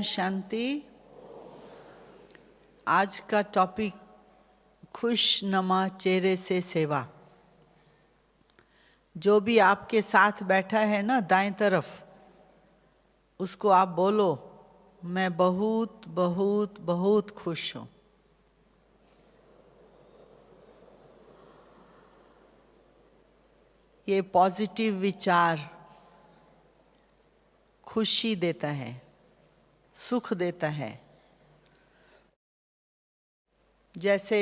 शांति। आज का टॉपिक खुश नमा चेहरे से सेवा। जो भी आपके साथ बैठा है ना दाएं तरफ, उसको आप बोलो, मैं बहुत बहुत बहुत खुश हूं। ये पॉजिटिव विचार खुशी देता है, सुख देता है। जैसे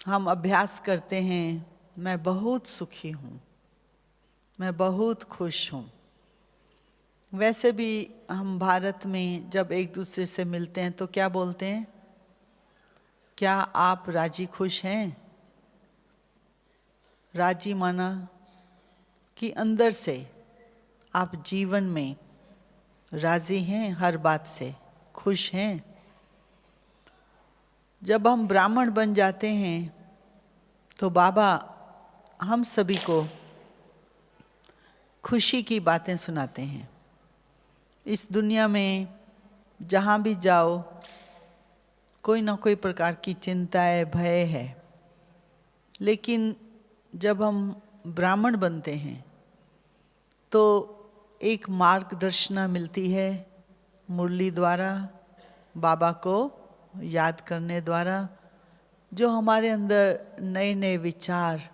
हम अभ्यास करते हैं, मैं बहुत सुखी हूँ, मैं बहुत खुश हूँ। वैसे भी हम भारत में जब एक दूसरे से मिलते हैं तो क्या बोलते हैं? क्या आप राजी खुश हैं? राजी माना कि अंदर से आप जीवन में राजी हैं, हर बात से खुश हैं। जब हम ब्राह्मण बन जाते हैं तो बाबा हम सभी को खुशी की बातें सुनाते हैं। इस दुनिया में जहाँ भी जाओ, कोई ना कोई प्रकार की चिंता है, भय है। लेकिन जब हम ब्राह्मण बनते हैं तो एक मार्गदर्शना मिलती है मुरली द्वारा, बाबा को याद करने द्वारा। जो हमारे अंदर नए नए विचार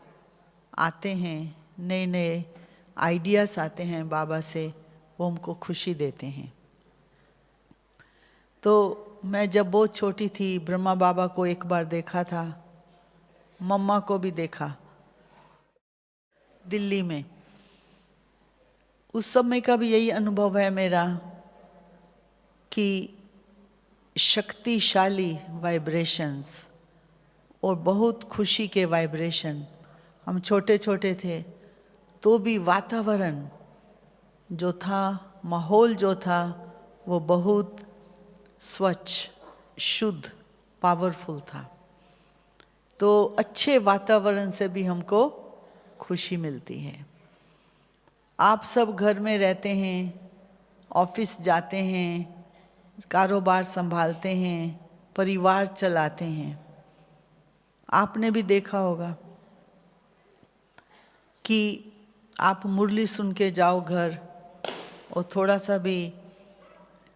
आते हैं, नए नए आइडियाज़ आते हैं बाबा से, वो हमको खुशी देते हैं। तो मैं जब बहुत छोटी थी, ब्रह्मा बाबा को एक बार देखा था, मम्मा को भी देखा दिल्ली में। उस समय का भी यही अनुभव है मेरा कि शक्तिशाली वाइब्रेशंस और बहुत खुशी के वाइब्रेशन। हम छोटे छोटे थे तो भी वातावरण जो था, माहौल जो था, वो बहुत स्वच्छ, शुद्ध, पावरफुल था। तो अच्छे वातावरण से भी हमको खुशी मिलती है। आप सब घर में रहते हैं, ऑफिस जाते हैं, कारोबार संभालते हैं, परिवार चलाते हैं। आपने भी देखा होगा कि आप मुरली सुन के जाओ घर और थोड़ा सा भी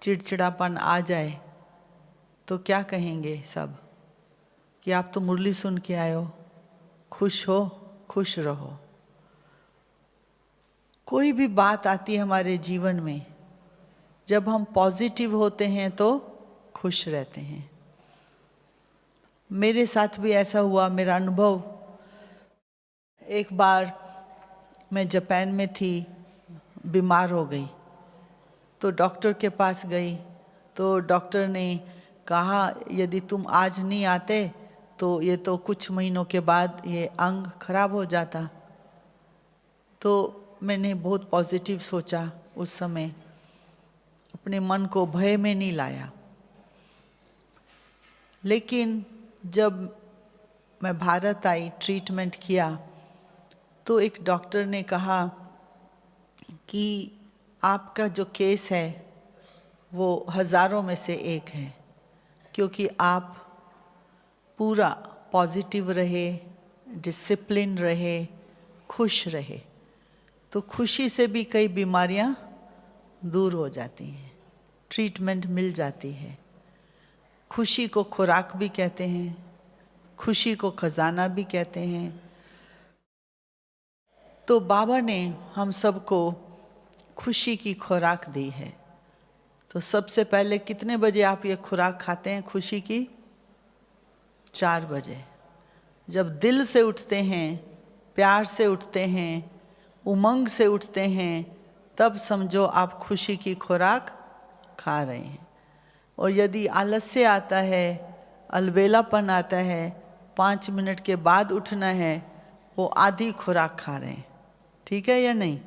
चिड़चिड़ापन आ जाए तो क्या कहेंगे सब? कि आप तो मुरली सुन के आए हो, खुश हो, खुश रहो। कोई भी बात आती है हमारे जीवन में, जब हम पॉजिटिव होते हैं तो खुश रहते हैं। मेरे साथ भी ऐसा हुआ, मेरा अनुभव। एक बार मैं जापान में थी, बीमार हो गई, तो डॉक्टर के पास गई। तो डॉक्टर ने कहा यदि तुम आज नहीं आते तो ये तो कुछ महीनों के बाद ये अंग खराब हो जाता। तो मैंने बहुत पॉजिटिव सोचा उस समय, अपने मन को भय में नहीं लाया। लेकिन जब मैं भारत आई, ट्रीटमेंट किया, तो एक डॉक्टर ने कहा कि आपका जो केस है वो हज़ारों में से एक है, क्योंकि आप पूरा पॉजिटिव रहे, डिसिप्लिन रहे, खुश रहे। तो खुशी से भी कई बीमारियां दूर हो जाती हैं, ट्रीटमेंट मिल जाती है। खुशी को खुराक भी कहते हैं, खुशी को खजाना भी कहते हैं। तो बाबा ने हम सबको खुशी की खुराक दी है। तो सबसे पहले कितने बजे आप ये खुराक खाते हैं खुशी की? 4 बजे। जब दिल से उठते हैं, प्यार से उठते हैं, उमंग से उठते हैं, तब समझो आप खुशी की खुराक खा रहे हैं। और यदि आलस्य आता है, अलबेलापन आता है, 5 मिनट के बाद उठना है, वो आधी खुराक खा रहे हैं। ठीक है या नहीं?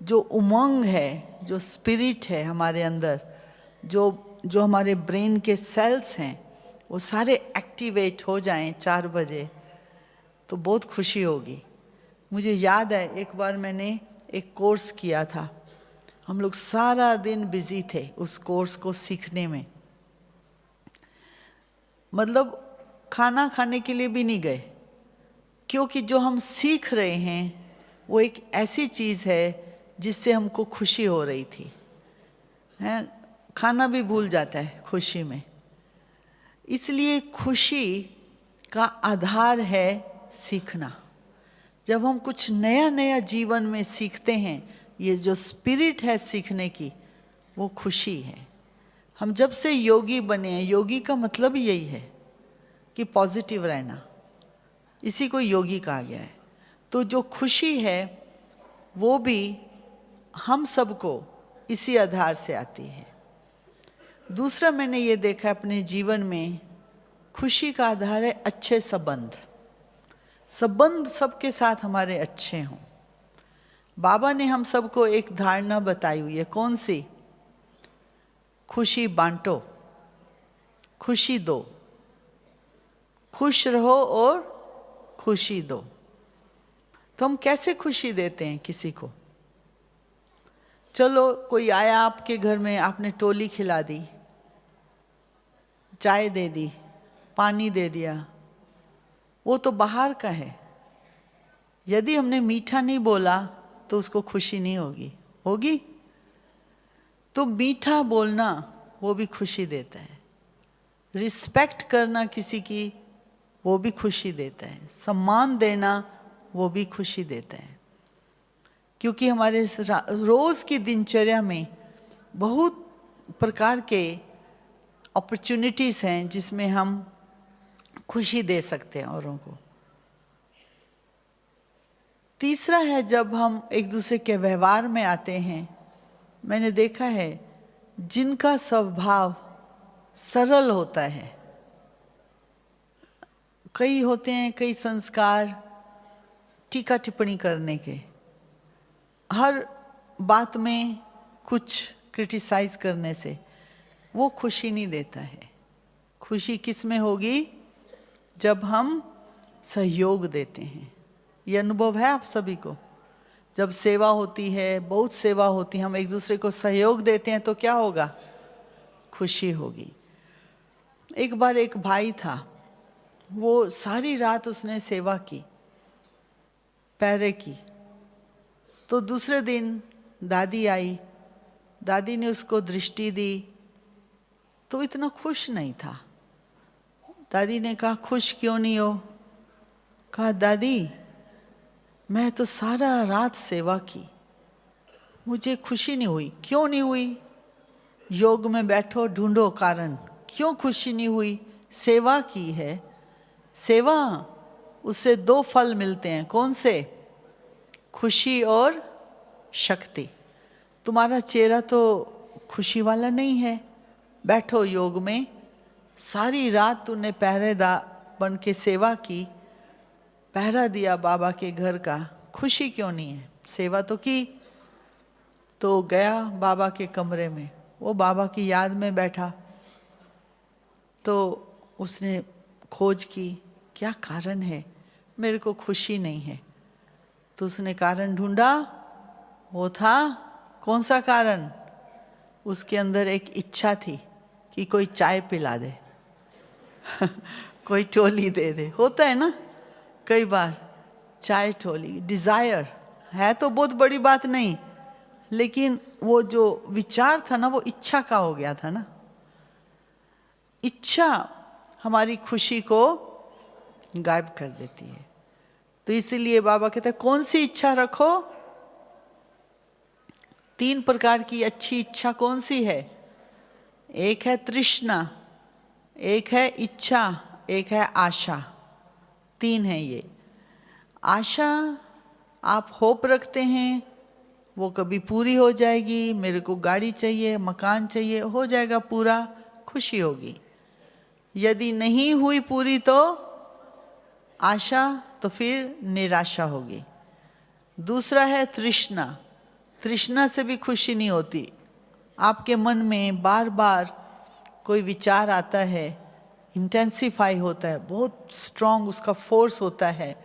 जो उमंग है, जो स्पिरिट है हमारे अंदर, जो हमारे ब्रेन के सेल्स हैं, वो सारे एक्टिवेट हो जाएं 4 बजे, तो बहुत खुशी होगी। मुझे याद है एक बार मैंने एक कोर्स किया था, हम लोग सारा दिन बिजी थे उस कोर्स को सीखने में, मतलब खाना खाने के लिए भी नहीं गए, क्योंकि जो हम सीख रहे हैं वो एक ऐसी चीज़ है जिससे हमको खुशी हो रही थी, हैं? खाना भी भूल जाता है खुशी में। इसलिए खुशी का आधार है सीखना। जब हम कुछ नया नया जीवन में सीखते हैं, ये जो स्पिरिट है सीखने की, वो खुशी है। हम जब से योगी बने हैं, योगी का मतलब यही है कि पॉजिटिव रहना, इसी को योगी कहा गया है। तो जो खुशी है वो भी हम सबको इसी आधार से आती है। दूसरा मैंने ये देखा अपने जीवन में, खुशी का आधार है अच्छे संबंध। संबंध सबके साथ हमारे अच्छे हों। बाबा ने हम सबको एक धारणा बताई हुई है, कौन सी? खुशी बांटो, खुशी दो, खुश रहो और खुशी दो। तो हम कैसे खुशी देते हैं किसी को? चलो कोई आया आपके घर में, आपने टोली खिला दी, चाय दे दी, पानी दे दिया, वो तो बाहर का है। यदि हमने मीठा नहीं बोला तो उसको खुशी नहीं होगी, होगी? तो मीठा बोलना वो भी खुशी देता है। रिस्पेक्ट करना किसी की, वो भी खुशी देता है। सम्मान देना वो भी खुशी देता है। क्योंकि हमारे रोज की दिनचर्या में बहुत प्रकार के अपॉर्चुनिटीज हैं जिसमें हम खुशी दे सकते हैं औरों को। तीसरा है, जब हम एक दूसरे के व्यवहार में आते हैं, मैंने देखा है जिनका स्वभाव सरल होता है, कई होते हैं कई संस्कार टीका टिप्पणी करने के, हर बात में कुछ क्रिटिसाइज करने से, वो खुशी नहीं देता है। खुशी किस में होगी? जब हम सहयोग देते हैं। ये अनुभव है आप सभी को। जब सेवा होती है, बहुत सेवा होती है, हम एक दूसरे को सहयोग देते हैं तो क्या होगा? खुशी होगी। एक बार एक भाई था, वो सारी रात उसने सेवा की, पहरे की। तो दूसरे दिन दादी आई, दादी ने उसको दृष्टि दी, तो इतना खुश नहीं था। दादी ने कहा, खुश क्यों नहीं हो? कहा, दादी मैं तो सारा रात सेवा की, मुझे खुशी नहीं हुई। क्यों नहीं हुई? योग में बैठो, ढूंढो कारण, क्यों खुशी नहीं हुई? सेवा की है, सेवा, उससे दो फल मिलते हैं। कौन से? खुशी और शक्ति। तुम्हारा चेहरा तो खुशी वाला नहीं है। बैठो योग में, सारी रात तूने पहरेदार बन के सेवा की, पहरा दिया बाबा के घर का, खुशी क्यों नहीं है? सेवा तो की। तो गया बाबा के कमरे में, वो बाबा की याद में बैठा। तो उसने खोज की, क्या कारण है, मेरे को खुशी नहीं है। तो उसने कारण ढूंढा, वो था, कौन सा कारण? उसके अंदर एक इच्छा थी कि कोई चाय पिला दे कोई टोली दे दे। होता है ना कई बार, चाय टोली, डिजायर है तो बहुत बड़ी बात नहीं, लेकिन वो जो विचार था ना, वो इच्छा का हो गया था ना। इच्छा हमारी खुशी को गायब कर देती है। तो इसीलिए बाबा कहते हैं, कौन सी इच्छा रखो? 3 प्रकार की अच्छी इच्छा कौन सी है? एक है तृष्णा, एक है इच्छा, एक है आशा। 3 है ये। आशा, आप होप रखते हैं वो कभी पूरी हो जाएगी, मेरे को गाड़ी चाहिए, मकान चाहिए, हो जाएगा पूरा, खुशी होगी। यदि नहीं हुई पूरी तो आशा, तो फिर निराशा होगी। दूसरा है तृष्णा। तृष्णा से भी खुशी नहीं होती। आपके मन में बार बार कोई विचार आता है, इंटेंसिफाई होता है, बहुत स्ट्रांग उसका फोर्स होता है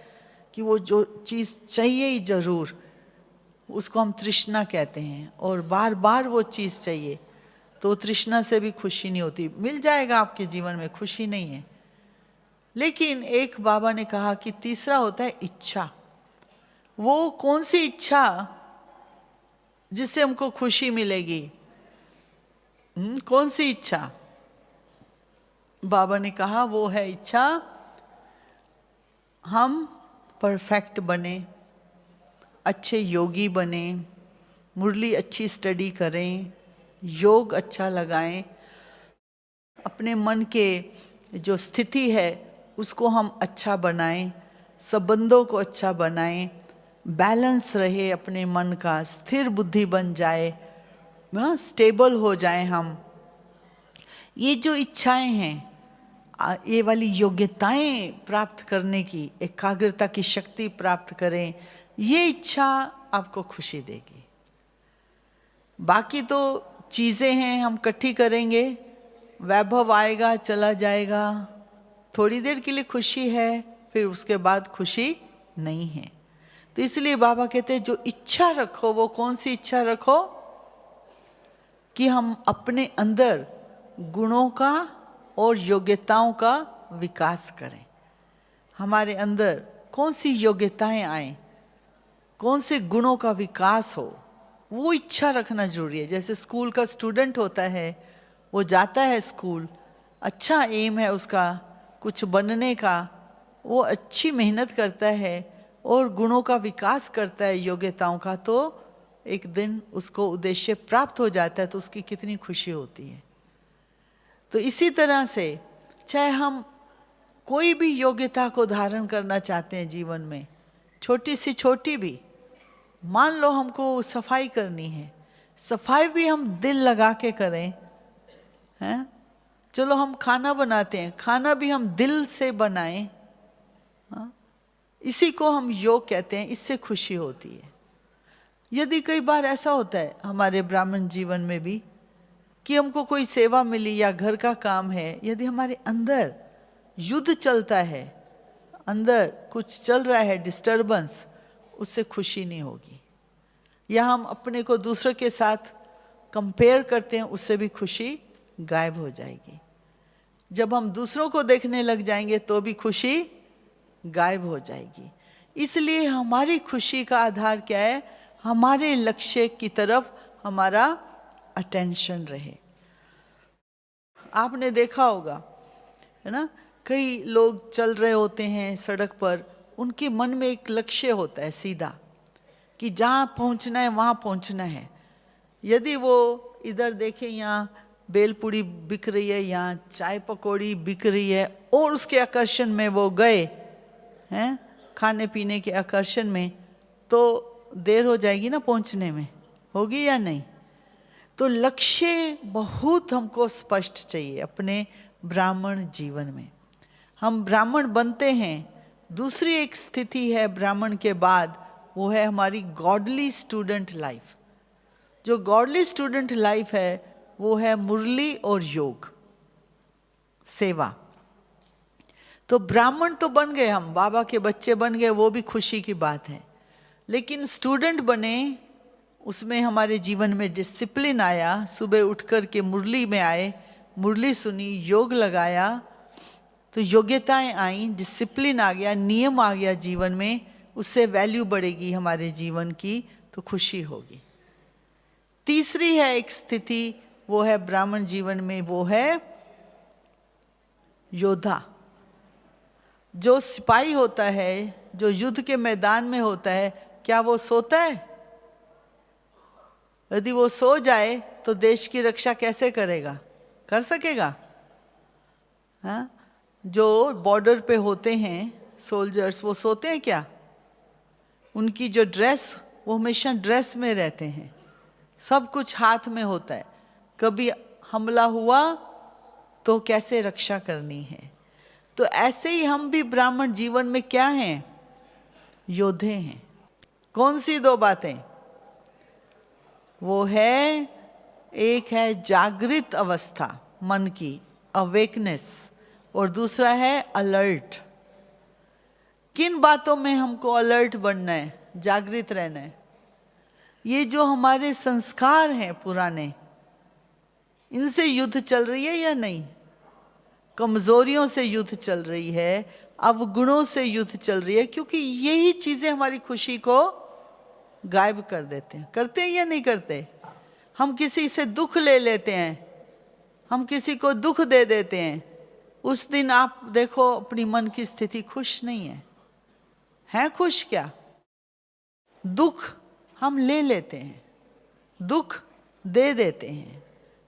कि वो जो चीज़ चाहिए ही जरूर, उसको हम तृष्णा कहते हैं, और बार बार वो चीज़ चाहिए, तो तृष्णा से भी खुशी नहीं होती। मिल जाएगा आपके जीवन में, खुशी नहीं है। लेकिन एक बाबा ने कहा कि तीसरा होता है इच्छा। वो कौन सी इच्छा जिससे हमको खुशी मिलेगी? कौन सी इच्छा? बाबा ने कहा वो है इच्छा हम परफेक्ट बने, अच्छे योगी बने, मुरली अच्छी स्टडी करें, योग अच्छा लगाएं, अपने मन के जो स्थिति है उसको हम अच्छा बनाएं, संबंधों को अच्छा बनाएं, बैलेंस रहे अपने मन का, स्थिर बुद्धि बन जाए, स्टेबल हो जाए हम। ये जो इच्छाएं हैं, ये वाली योग्यताएं प्राप्त करने की, एकाग्रता की शक्ति प्राप्त करें, ये इच्छा आपको खुशी देगी। बाकी तो चीज़ें हैं, हम इकट्ठी करेंगे, वैभव आएगा चला जाएगा, थोड़ी देर के लिए खुशी है, फिर उसके बाद खुशी नहीं है। तो इसलिए बाबा कहते हैं जो इच्छा रखो, वो कौन सी इच्छा रखो? कि हम अपने अंदर गुणों का और योग्यताओं का विकास करें। हमारे अंदर कौन सी योग्यताएं आए, कौन से गुणों का विकास हो, वो इच्छा रखना जरूरी है। जैसे स्कूल का स्टूडेंट होता है, वो जाता है स्कूल, अच्छा एम है उसका कुछ बनने का, वो अच्छी मेहनत करता है और गुणों का विकास करता है, योग्यताओं का, तो एक दिन उसको उद्देश्य प्राप्त हो जाता है, तो उसकी कितनी खुशी होती है। तो इसी तरह से चाहे हम कोई भी योग्यता को धारण करना चाहते हैं जीवन में, छोटी सी छोटी भी, मान लो हमको सफाई करनी है, सफाई भी हम दिल लगा के करें, हैं? चलो हम खाना बनाते हैं, खाना भी हम दिल से बनाएं, हाँ? इसी को हम योग कहते हैं, इससे खुशी होती है। यदि कई बार ऐसा होता है हमारे ब्राह्मण जीवन में भी कि हमको कोई सेवा मिली या घर का काम है, यदि हमारे अंदर युद्ध चलता है, अंदर कुछ चल रहा है, डिस्टर्बेंस, उससे खुशी नहीं होगी। या हम अपने को दूसरे के साथ कंपेयर करते हैं, उससे भी खुशी गायब हो जाएगी। जब हम दूसरों को देखने लग जाएंगे तो भी खुशी गायब हो जाएगी। इसलिए हमारी खुशी का आधार क्या है? हमारे लक्ष्य की तरफ हमारा अटेंशन रहे। आपने देखा होगा, है ना, कई लोग चल रहे होते हैं सड़क पर, उनके मन में एक लक्ष्य होता है सीधा, कि जहाँ पहुँचना है वहाँ पहुँचना है। यदि वो इधर देखें, यहाँ बेलपूड़ी बिक रही है, यहाँ चाय पकौड़ी बिक रही है, और उसके आकर्षण में वो गए हैं, खाने पीने के आकर्षण में, तो देर हो जाएगी ना पहुँचने में, होगी या नहीं? तो लक्ष्य बहुत हमको स्पष्ट चाहिए अपने ब्राह्मण जीवन में। हम ब्राह्मण बनते हैं, दूसरी एक स्थिति है ब्राह्मण के बाद, वो है हमारी गॉडली स्टूडेंट लाइफ। जो गॉडली स्टूडेंट लाइफ है वो है मुरली और योग, सेवा। तो ब्राह्मण तो बन गए, हम बाबा के बच्चे बन गए, वो भी खुशी की बात है। लेकिन स्टूडेंट बने, उसमें हमारे जीवन में डिसिप्लिन आया, सुबह उठ कर के मुरली में आए, मुरली सुनी, योग लगाया, तो योग्यताएं आई, डिसिप्लिन आ गया, नियम आ गया जीवन में, उससे वैल्यू बढ़ेगी हमारे जीवन की, तो खुशी होगी। तीसरी है एक स्थिति, वो है ब्राह्मण जीवन में, वो है योद्धा। जो सिपाही होता है, जो युद्ध के मैदान में होता है, क्या वो सोता है? यदि वो सो जाए तो देश की रक्षा कैसे करेगा? कर सकेगा? हाँ? जो बॉर्डर पे होते हैं सोल्जर्स, वो सोते हैं क्या? उनकी जो ड्रेस, वो हमेशा ड्रेस में रहते हैं, सब कुछ हाथ में होता है। कभी हमला हुआ तो कैसे रक्षा करनी है। तो ऐसे ही हम भी ब्राह्मण जीवन में क्या हैं? योद्धे हैं। कौन सी दो बातें? वो है, एक है जागृत अवस्था मन की, अवेकनेस, और दूसरा है अलर्ट। किन बातों में हमको अलर्ट बनना है, जागृत रहना है? ये जो हमारे संस्कार हैं पुराने, इनसे युद्ध चल रही है या नहीं? कमजोरियों से युद्ध चल रही है, अवगुणों से युद्ध चल रही है, क्योंकि यही चीजें हमारी खुशी को गायब कर देते हैं। करते हैं या नहीं करते? हम किसी से दुख ले लेते हैं, हम किसी को दुख दे देते हैं, उस दिन आप देखो अपनी मन की स्थिति खुश नहीं है खुश क्या? दुख हम ले लेते हैं, दुख दे देते हैं,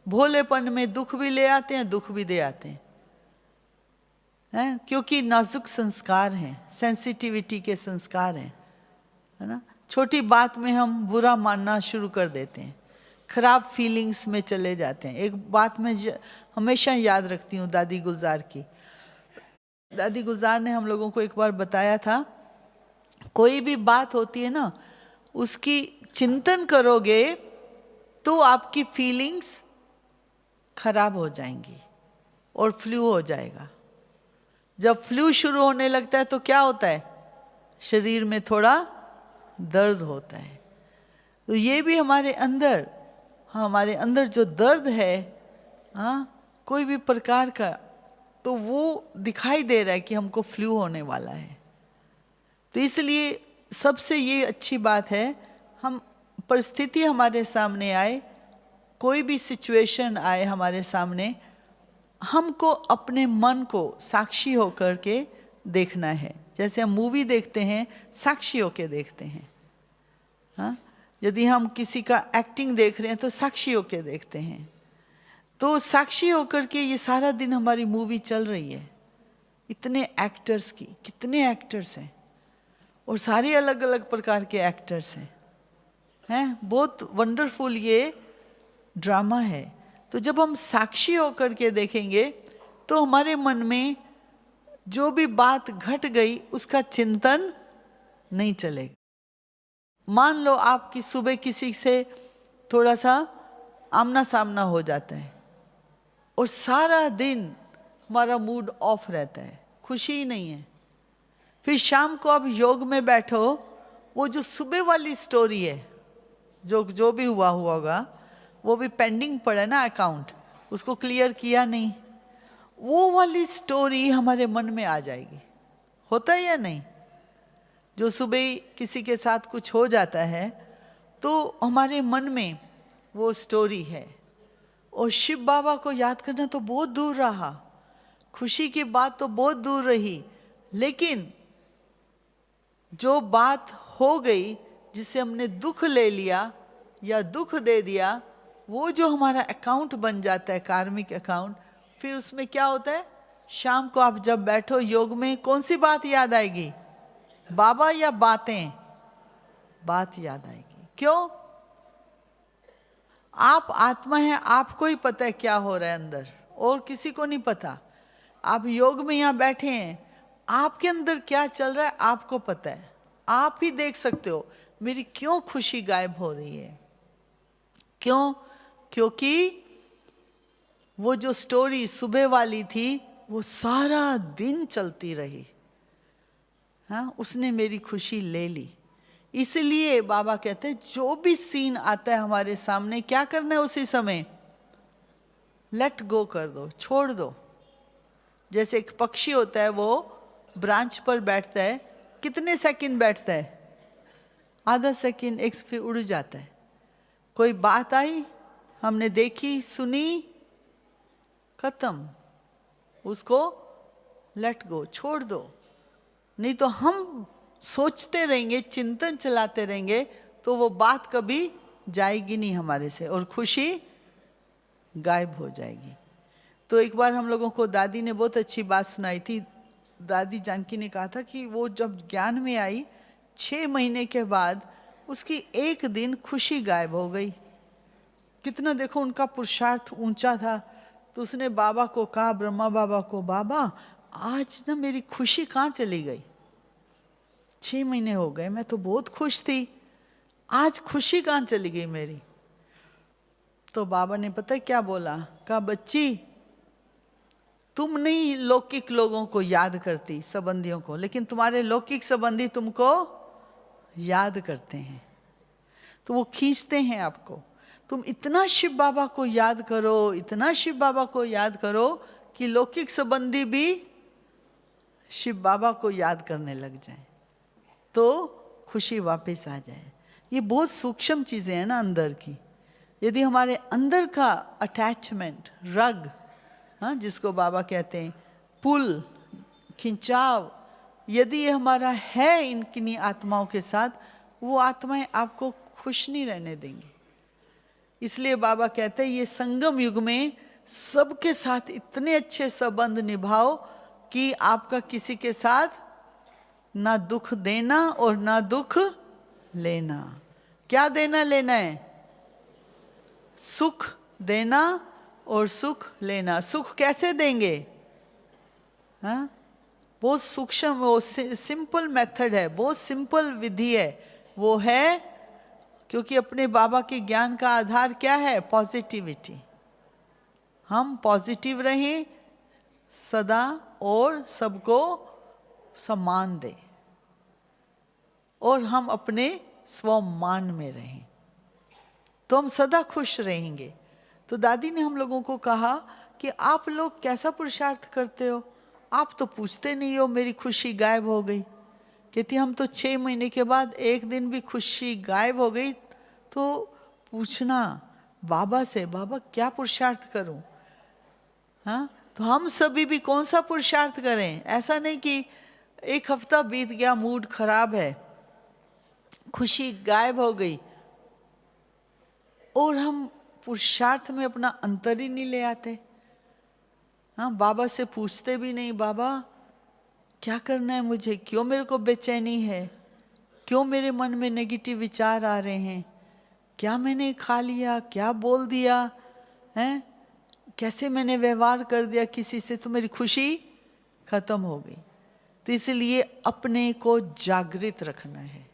भोलेपन में दुख भी ले आते हैं, दुख भी दे आते हैं, क्योंकि नाजुक संस्कार हैं, सेंसिटिविटी के संस्कार हैं, है ना। छोटी बात में हम बुरा मानना शुरू कर देते हैं, खराब फीलिंग्स में चले जाते हैं। एक बात मैं हमेशा याद रखती हूँ दादी गुलजार की। दादी गुलजार ने हम लोगों को एक बार बताया था, कोई भी बात होती है ना, उसकी चिंतन करोगे तो आपकी फीलिंग्स खराब हो जाएंगी और फ्लू हो जाएगा। जब फ्लू शुरू होने लगता है तो क्या होता है? शरीर में थोड़ा दर्द होता है। तो ये भी हमारे अंदर जो दर्द है, कोई भी प्रकार का, तो वो दिखाई दे रहा है कि हमको फ्लू होने वाला है। तो इसलिए सबसे ये अच्छी बात है, हम परिस्थिति हमारे सामने आए, कोई भी सिचुएशन आए हमारे सामने, हमको अपने मन को साक्षी होकर के देखना है। जैसे हम मूवी देखते हैं, साक्षी होकर देखते हैं। हाँ, यदि हम किसी का एक्टिंग देख रहे हैं तो साक्षी होकर देखते हैं। तो साक्षी होकर के ये सारा दिन हमारी मूवी चल रही है। इतने एक्टर्स की, कितने एक्टर्स हैं, और सारे अलग अलग प्रकार के एक्टर्स हैं, बहुत वंडरफुल ये ड्रामा है। तो जब हम साक्षी होकर के देखेंगे तो हमारे मन में जो भी बात घट गई उसका चिंतन नहीं चलेगा। मान लो आपकी सुबह किसी से थोड़ा सा आमना सामना हो जाता है और सारा दिन हमारा मूड ऑफ रहता है, खुशी ही नहीं है। फिर शाम को आप योग में बैठो, वो जो सुबह वाली स्टोरी है, जो भी हुआ होगा, वो भी पेंडिंग पड़ा ना अकाउंट, उसको क्लियर किया नहीं, वो वाली स्टोरी हमारे मन में आ जाएगी। होता है या नहीं? जो सुबह किसी के साथ कुछ हो जाता है तो हमारे मन में वो स्टोरी है। और शिव बाबा को याद करना तो बहुत दूर रहा, खुशी की बात तो बहुत दूर रही, लेकिन जो बात हो गई जिससे हमने दुख ले लिया या दुख दे दिया, वो जो हमारा अकाउंट बन जाता है, कार्मिक अकाउंट, फिर उसमें क्या होता है? शाम को आप जब बैठो योग में, कौन सी बात याद आएगी? बाबा या बातें? बात याद आएगी। क्यों? आप आत्मा है, आपको ही पता है क्या हो रहा है अंदर, और किसी को नहीं पता। आप योग में यहाँ बैठे हैं, आपके अंदर क्या चल रहा है आपको पता है, आप ही देख सकते हो मेरी क्यों खुशी गायब हो रही है। क्यों? क्योंकि वो जो स्टोरी सुबह वाली थी वो सारा दिन चलती रही, हाँ, उसने मेरी खुशी ले ली। इसलिए बाबा कहते हैं जो भी सीन आता है हमारे सामने, क्या करना है उसी समय? लेट गो कर दो, छोड़ दो। जैसे एक पक्षी होता है, वो ब्रांच पर बैठता है, कितने सेकंड बैठता है? आधा सेकंड, एक, फिर उड़ जाता है। कोई बात आई, हमने देखी सुनी, खत्म, उसको लेट गो, छोड़ दो। नहीं तो हम सोचते रहेंगे, चिंतन चलाते रहेंगे, तो वो बात कभी जाएगी नहीं हमारे से और खुशी गायब हो जाएगी। तो एक बार हम लोगों को दादी ने बहुत अच्छी बात सुनाई थी। दादी जानकी ने कहा था कि वो जब ज्ञान में आई 6 महीने के बाद उसकी एक दिन खुशी गायब हो गई। कितना देखो उनका पुरुषार्थ ऊंचा था। तो उसने बाबा को कहा, ब्रह्मा बाबा को, बाबा आज ना मेरी खुशी कहाँ चली गई? 6 महीने हो गए, मैं तो बहुत खुश थी, आज खुशी कहाँ चली गई मेरी? तो बाबा ने पता है क्या बोला? कहा, बच्ची तुम नहीं लौकिक लोगों को याद करती, संबंधियों को, लेकिन तुम्हारे लौकिक संबंधी तुमको याद करते हैं। तो वो खींचते हैं आपको। तुम इतना शिव बाबा को याद करो, इतना शिव बाबा को याद करो कि लौकिक संबंधी भी शिव बाबा को याद करने लग जाए, तो खुशी वापस आ जाए। ये बहुत सूक्ष्म चीजें हैं ना अंदर की। यदि हमारे अंदर का अटैचमेंट, रग, हाँ, जिसको बाबा कहते हैं पुल, खिंचाव, यदि ये हमारा है इनकी आत्माओं के साथ, वो आत्माएं आपको खुश नहीं रहने देंगी। इसलिए बाबा कहते हैं ये संगम युग में सबके साथ इतने अच्छे संबंध निभाओ कि आपका किसी के साथ ना दुख देना और ना दुख लेना। क्या देना लेना है? सुख देना और सुख लेना। सुख कैसे देंगे? हाँ, बहुत सूक्ष्म, वो सिंपल मेथड है, बहुत सिंपल विधि है। वो है क्योंकि अपने बाबा के ज्ञान का आधार क्या है? पॉजिटिविटी। हम पॉजिटिव रहें सदा और सबको सम्मान दें और हम अपने स्वमान में रहें, तो हम सदा खुश रहेंगे। तो दादी ने हम लोगों को कहा कि आप लोग कैसा पुरुषार्थ करते हो? आप तो पूछते नहीं हो मेरी खुशी गायब हो गई। कहती हम तो 6 महीने के बाद एक दिन भी खुशी गायब हो गई तो पूछना बाबा से, बाबा क्या पुरुषार्थ करूं? हाँ, तो हम सभी भी कौन सा पुरुषार्थ करें? ऐसा नहीं कि एक हफ्ता बीत गया, मूड खराब है, खुशी गायब हो गई और हम पुरुषार्थ में अपना अंतर ही नहीं ले आते। हाँ, बाबा से पूछते भी नहीं, बाबा क्या करना है मुझे? क्यों मेरे को बेचैनी है? क्यों मेरे मन में नेगेटिव विचार आ रहे हैं? क्या मैंने खा लिया? क्या बोल दिया है? कैसे मैंने व्यवहार कर दिया किसी से तो मेरी खुशी खत्म हो गई? तो इसलिए अपने को जागृत रखना है।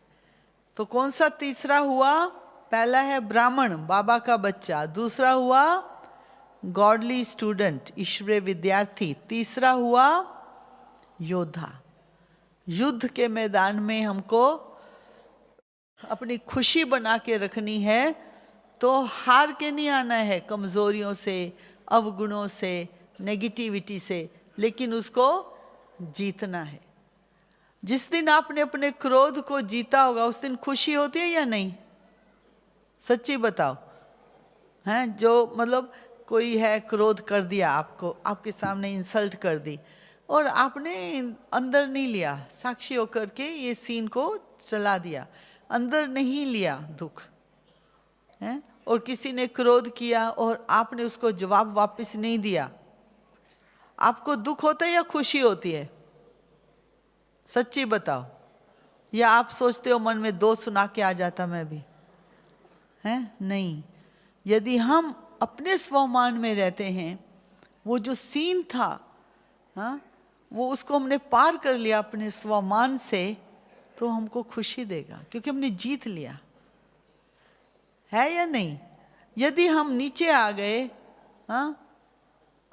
तो कौन सा तीसरा हुआ? पहला है ब्राह्मण, बाबा का बच्चा। दूसरा हुआ गॉडली स्टूडेंट, ईश्वरीय विद्यार्थी। तीसरा हुआ योद्धा। युद्ध के मैदान में हमको अपनी खुशी बना के रखनी है, तो हार के नहीं आना है कमजोरियों से, अवगुणों से, नेगेटिविटी से, लेकिन उसको जीतना है। जिस दिन आपने अपने क्रोध को जीता होगा उस दिन खुशी होती है या नहीं? सच्ची बताओ। हैं, जो मतलब कोई है क्रोध कर दिया आपको, आपके सामने इंसल्ट कर दी और आपने अंदर नहीं लिया, साक्षी होकर के ये सीन को चला दिया, अंदर नहीं लिया दुख है, और किसी ने क्रोध किया और आपने उसको जवाब वापस नहीं दिया, आपको दुख होता है या खुशी होती है? सच्ची बताओ। या आप सोचते हो मन में दो सुना के आ जाता मैं भी? हैं, नहीं। यदि हम अपने स्वमान में रहते हैं, वो जो सीन था, हाँ, वो उसको हमने पार कर लिया अपने स्वमान से, तो हमको खुशी देगा क्योंकि हमने जीत लिया है या नहीं? यदि हम नीचे आ गए, हाँ,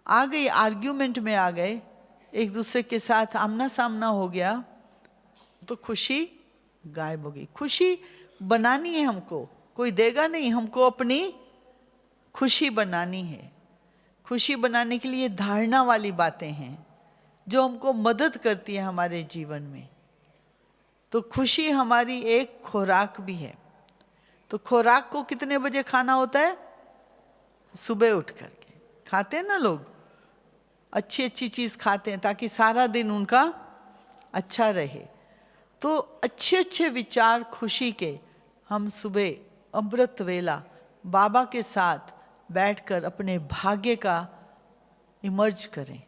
आ गए आर्ग्यूमेंट में आ गए, एक दूसरे के साथ आमना सामना हो गया, तो खुशी गायब हो गई। खुशी बनानी है हमको, कोई देगा नहीं, हमको अपनी खुशी बनानी है। खुशी बनाने के लिए धारणा वाली बातें हैं जो हमको मदद करती है हमारे जीवन में। तो खुशी हमारी एक खुराक भी है। तो खुराक को कितने बजे खाना होता है? सुबह उठ करके खाते हैं ना लोग, अच्छी अच्छी चीज खाते हैं ताकि सारा दिन उनका अच्छा रहे। तो अच्छे अच्छे विचार खुशी के हम सुबह अमृत वेला बाबा के साथ बैठकर अपने भाग्य का इमर्ज करें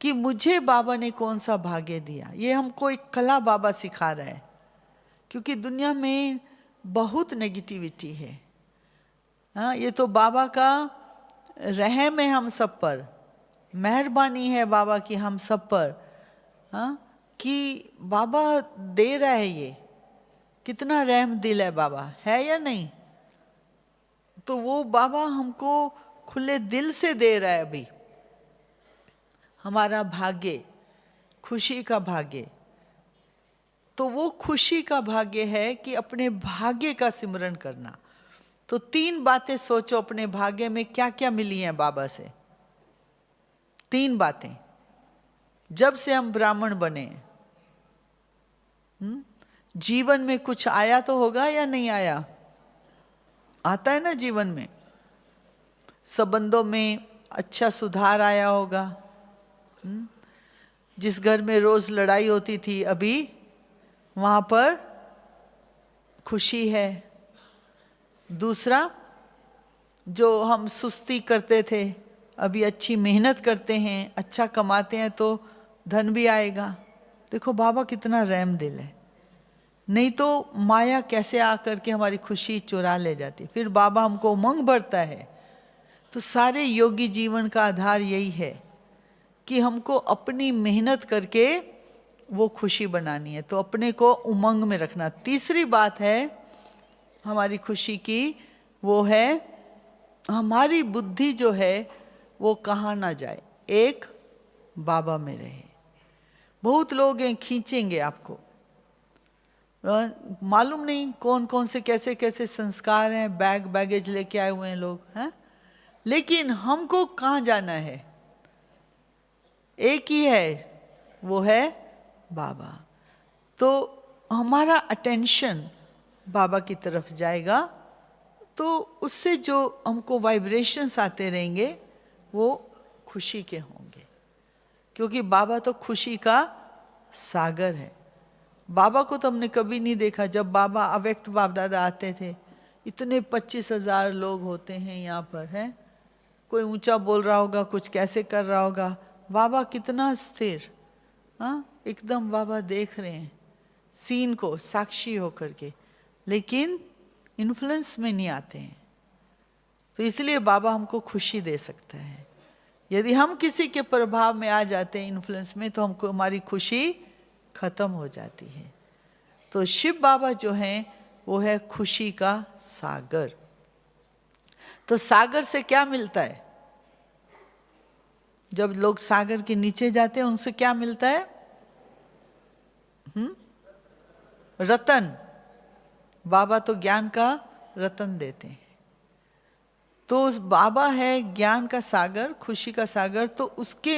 कि मुझे बाबा ने कौन सा भाग्य दिया। ये हमको एक कला बाबा सिखा रहा है, क्योंकि दुनिया में बहुत नेगेटिविटी है। हाँ, ये तो बाबा का रहम है हम सब पर, मेहरबानी है बाबा की हम सब पर, हाँ, कि बाबा दे रहा है। ये कितना रहम दिल है बाबा, है या नहीं? तो वो बाबा हमको खुले दिल से दे रहा है अभी हमारा भाग्य, खुशी का भाग्य। तो वो खुशी का भाग्य है कि अपने भाग्य का सिमरन करना। तो 3 बातें सोचो अपने भाग्य में क्या क्या मिली हैं बाबा से। 3 बातें जब से हम ब्राह्मण बने। जीवन में कुछ आया तो होगा या नहीं आया? आता है ना जीवन में। संबंधों में अच्छा सुधार आया होगा। जिस घर में रोज लड़ाई होती थी अभी वहां पर खुशी है। दूसरा, जो हम सुस्ती करते थे अभी अच्छी मेहनत करते हैं, अच्छा कमाते हैं तो धन भी आएगा। देखो बाबा कितना रहम दिल है। नहीं तो माया कैसे आकर के हमारी खुशी चुरा ले जाती। फिर बाबा हमको उमंग भरता है। तो सारे योगी जीवन का आधार यही है कि हमको अपनी मेहनत करके वो खुशी बनानी है, तो अपने को उमंग में रखना। तीसरी बात है हमारी खुशी की, वो है हमारी बुद्धि जो है वो कहाँ ना जाए, एक बाबा में रहे। बहुत लोग हैं खींचेंगे आपको, मालूम नहीं कौन कौन से कैसे कैसे संस्कार हैं, बैगेज लेके आए हुए हैं लोग हैं, लेकिन हमको कहाँ जाना है? एक ही है, वो है बाबा। तो हमारा अटेंशन बाबा की तरफ जाएगा तो उससे जो हमको वाइब्रेशंस आते रहेंगे वो खुशी के होंगे, क्योंकि बाबा तो खुशी का सागर है। बाबा को तो हमने कभी नहीं देखा। जब बाबा अव्यक्त बाप दादा आते थे, इतने 25,000 लोग होते हैं यहाँ पर हैं, कोई ऊंचा बोल रहा होगा, कुछ कैसे कर रहा होगा, बाबा कितना स्थिर, हाँ एकदम बाबा देख रहे हैं सीन को साक्षी होकर के, लेकिन इन्फ्लुएंस में नहीं आते हैं। तो इसलिए बाबा हमको खुशी दे सकता है। यदि हम किसी के प्रभाव में आ जाते हैं, इन्फ्लुएंस में, तो हमको हमारी खुशी खत्म हो जाती है। तो शिव बाबा जो हैं वो है खुशी का सागर। तो सागर से क्या मिलता है? जब लोग सागर के नीचे जाते हैं उनसे क्या मिलता है? रतन। बाबा तो ज्ञान का रतन देते हैं। तो उस बाबा है ज्ञान का सागर, खुशी का सागर। तो उसके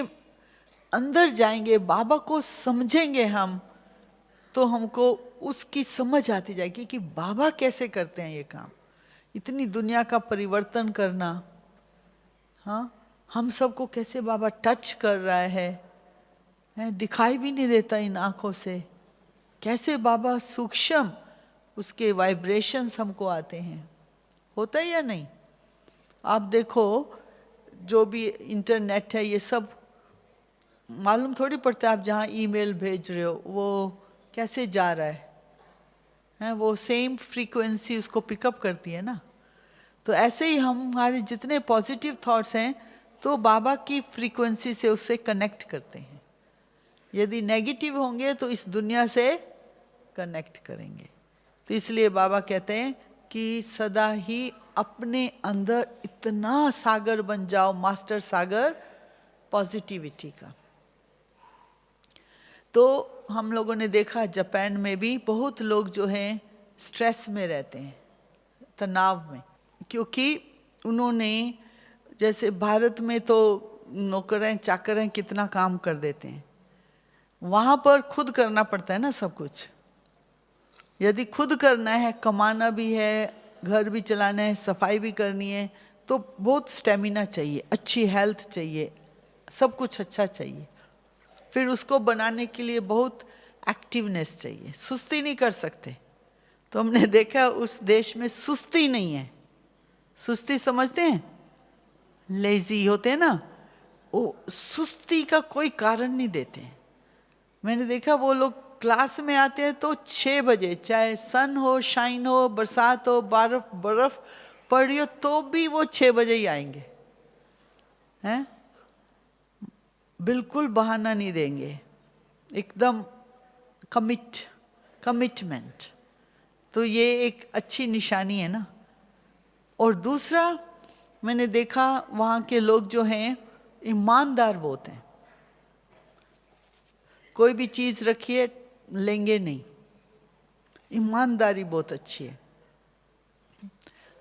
अंदर जाएंगे, बाबा को समझेंगे हम, तो हमको उसकी समझ आती जाएगी कि बाबा कैसे करते हैं ये काम, इतनी दुनिया का परिवर्तन करना। हाँ, हम सबको कैसे बाबा टच कर रहा है, दिखाई भी नहीं देता इन आंखों से। कैसे बाबा सूक्ष्म उसके वाइब्रेशंस हमको आते हैं। होता है या नहीं? आप देखो, जो भी इंटरनेट है ये सब मालूम थोड़ी पड़ता है। आप जहाँ ईमेल भेज रहे हो वो कैसे जा रहा है, वो सेम फ्रीक्वेंसी उसको पिकअप करती है ना। तो ऐसे ही हमारे जितने पॉजिटिव थॉट्स हैं तो बाबा की फ्रीक्वेंसी से उससे कनेक्ट करते हैं। यदि नेगेटिव होंगे तो इस दुनिया से कनेक्ट करेंगे। तो इसलिए बाबा कहते हैं कि सदा ही अपने अंदर इतना सागर बन जाओ, मास्टर सागर पॉजिटिविटी का। तो हम लोगों ने देखा जापान में भी बहुत लोग जो हैं स्ट्रेस में रहते हैं, तनाव में, क्योंकि उन्होंने, जैसे भारत में तो नौकरें चाकरें कितना काम कर देते हैं, वहाँ पर खुद करना पड़ता है ना सब कुछ। यदि खुद करना है, कमाना भी है, घर भी चलाना है, सफाई भी करनी है, तो बहुत स्टेमिना चाहिए, अच्छी हेल्थ चाहिए, सब कुछ अच्छा चाहिए। फिर उसको बनाने के लिए बहुत एक्टिवनेस चाहिए, सुस्ती नहीं कर सकते। तो हमने देखा उस देश में सुस्ती नहीं है। सुस्ती समझते हैं? लेजी होते हैं ना, वो सुस्ती का कोई कारण नहीं देते। मैंने देखा वो लोग क्लास में आते हैं तो 6 बजे, चाहे सन हो, शाइन हो, बरसात हो, बर्फ पड़ रही हो, तो भी वो 6 बजे ही आएंगे, हैं? बिल्कुल बहाना नहीं देंगे, एकदम कमिटमेंट। तो ये एक अच्छी निशानी है ना। और दूसरा मैंने देखा वहाँ के लोग जो हैं ईमानदार बहुत हैं। कोई भी चीज़ रखिए लेंगे नहीं, ईमानदारी बहुत अच्छी है।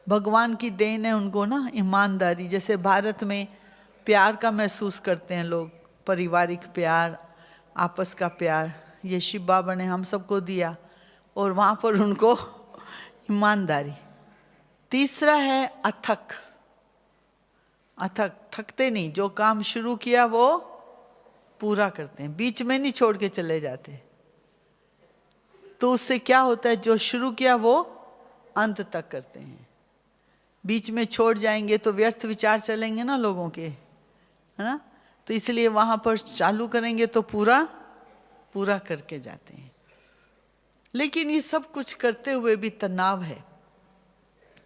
भगवान की देन है उनको ना ईमानदारी। जैसे भारत में प्यार का महसूस करते हैं लोग, पारिवारिक प्यार, आपस का प्यार, ये शिव बाबा ने हम सबको दिया, और वहाँ पर उनको ईमानदारी। तीसरा है अथक। अथक, थकते नहीं, जो काम शुरू किया वो पूरा करते हैं, बीच में नहीं छोड़ के चले जाते। तो उससे क्या होता है, जो शुरू किया वो अंत तक करते हैं। बीच में छोड़ जाएंगे तो व्यर्थ विचार चलेंगे ना लोगों के, है ना। तो इसलिए वहां पर चालू करेंगे तो पूरा पूरा करके जाते हैं। लेकिन ये सब कुछ करते हुए भी तनाव है,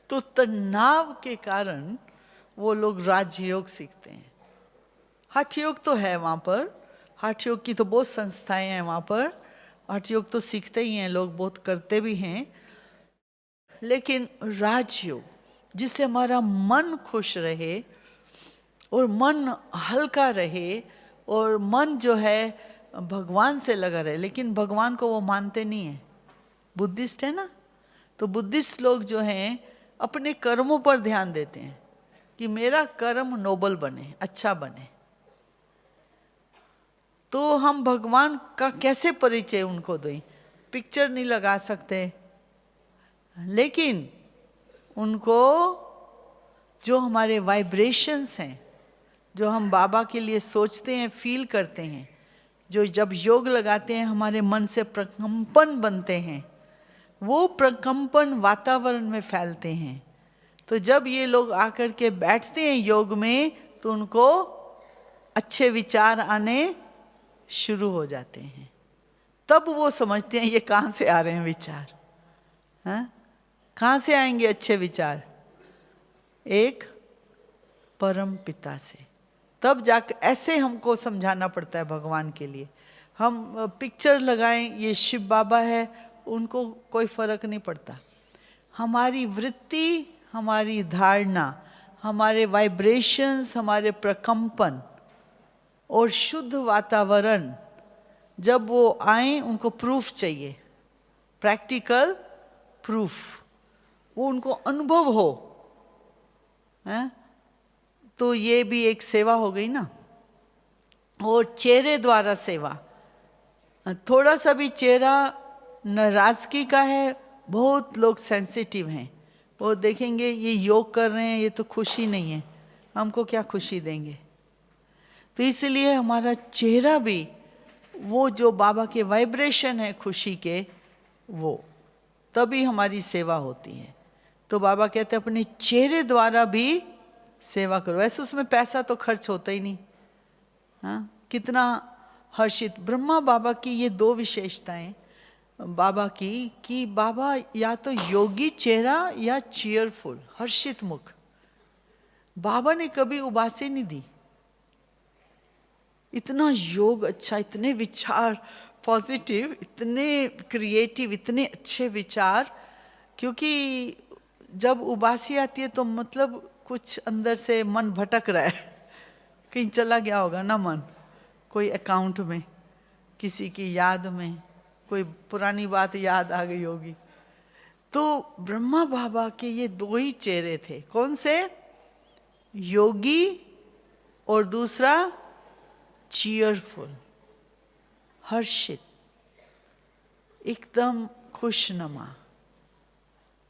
तो तनाव के कारण वो लोग राजयोग सीखते हैं। हठ योग तो है वहाँ पर, हठ योग की तो बहुत संस्थाएं हैं वहाँ पर, हठ योग तो सीखते ही हैं लोग, बहुत करते भी हैं। लेकिन राजयोग, जिससे हमारा मन खुश रहे और मन हल्का रहे और मन जो है भगवान से लगा रहे, लेकिन भगवान को वो मानते नहीं है। बुद्धिस्ट है ना, तो बुद्धिस्ट लोग जो हैं अपने कर्मों पर ध्यान देते हैं कि मेरा कर्म नोबल बने, अच्छा बने। तो हम भगवान का कैसे परिचय उनको दें? पिक्चर नहीं लगा सकते, लेकिन उनको जो हमारे वाइब्रेशंस हैं, जो हम बाबा के लिए सोचते हैं, फील करते हैं, जो जब योग लगाते हैं हमारे मन से प्रकंपन बनते हैं, वो प्रकंपन वातावरण में फैलते हैं। तो जब ये लोग आकर के बैठते हैं योग में, तो उनको अच्छे विचार आने शुरू हो जाते हैं। तब वो समझते हैं ये कहाँ से आ रहे हैं विचार, हैं? कहाँ से आएंगे अच्छे विचार? एक परम पिता से। तब जाकर ऐसे हमको समझाना पड़ता है भगवान के लिए। हम पिक्चर लगाएं, ये शिव बाबा है, उनको कोई फर्क नहीं पड़ता। हमारी वृत्ति, हमारी धारणा, हमारे वाइब्रेशंस, हमारे प्रकंपन और शुद्ध वातावरण जब वो आए, उनको प्रूफ चाहिए, प्रैक्टिकल प्रूफ, वो उनको अनुभव हो, है? तो ये भी एक सेवा हो गई ना। और चेहरे द्वारा सेवा, थोड़ा सा भी चेहरा नाराजगी का है, बहुत लोग सेंसिटिव हैं, वो देखेंगे ये योग कर रहे हैं, ये तो खुशी नहीं है, हमको क्या खुशी देंगे। तो इसलिए हमारा चेहरा भी वो जो बाबा के वाइब्रेशन है खुशी के, वो तभी हमारी सेवा होती है। तो बाबा कहते हैं अपने चेहरे द्वारा भी सेवा करो। वैसे उसमें पैसा तो खर्च होता ही नहीं, हाँ। कितना हर्षित ब्रह्मा बाबा की ये दो विशेषताएं बाबा की, कि बाबा या तो योगी चेहरा या चीयरफुल, हर्षित मुख। बाबा ने कभी उबासी नहीं दी। इतना योग अच्छा, इतने विचार पॉजिटिव, इतने क्रिएटिव, इतने अच्छे विचार। क्योंकि जब उबासी आती है तो मतलब कुछ अंदर से मन भटक रहा है, कहीं चला गया होगा ना मन, कोई अकाउंट में, किसी की याद में, कोई पुरानी बात याद आ गई होगी। तो ब्रह्मा बाबा के ये दो ही चेहरे थे। कौन से? योगी और दूसरा चीयरफुल, हर्षित, एकदम खुशनुमा।